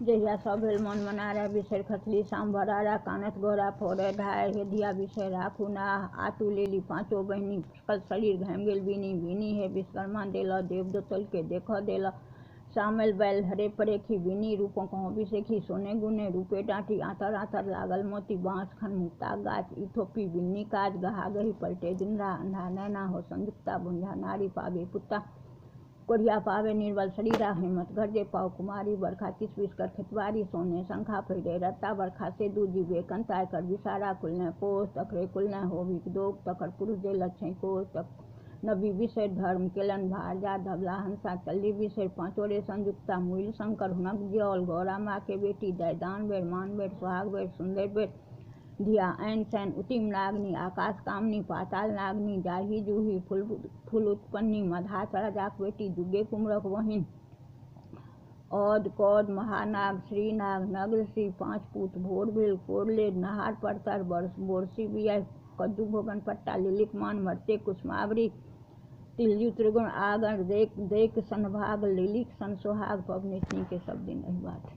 जहिया सब भेल मन मनारा बिसरि खसली शाम भरारा कानत गोरा फोड़े ढार हेधिया बिसरि राखू ना आतू लेली पाँचो बहिनी सकल शरीर घामि गेल बीनी हे विश्वकर्मा देला देव दोतल के देखो देला सामल बैल हरे परेखी बीनी रूपों कहो बिसेखी सोने गुने रूपे डांटी आतर आतर लागल मोती बांस खन मुक्ता गाछ इथोपी बिन्नी काज गहा गही पलटे दिनरा अंधा नैना हो संयुक्ता बुंझा नारी पावे पुत्ता कोढ़िया पावे निर्बल शरीरा हिम्मत गरजे पाव कुमारी बरखा किसबिस कर खेतवारी सोने शंखा फैरे रत्ता बरखा से दूजी बेकंताय कर विसारा कुलने पोष तकरे कुलने हो भी दोग तकर पुरुष दे लच्छे कोष तक नबी विषय धर्म केलन भार जा धबला हंसा चल्ली विषय पांचोरे संयुक्ता मूल शंकर हुनक ज्योल गौरा माँ के बेटी दैदान बेर मान बेर सुहाग बेर सुंदर बेर धिया ऐन सैन उतिम नागनी आकाश कामनी पाताल नागनी जाही जूही फूल उत्पन्नी मधाचरा जाक बेटी दुगे कुमरक वहिन औद कौद महानाग श्रीनाग नगर श्री पांच पूत भोर भेल कोरले नहार परतर बोरसी बिया कद्दू भोगन पट्टा लिलिक मान मरते कुसमावरी तिलजु त्रिगुण आगन देख सनभाग लिलिक सन सोहाग पवनितनी के सब दिन एही बात।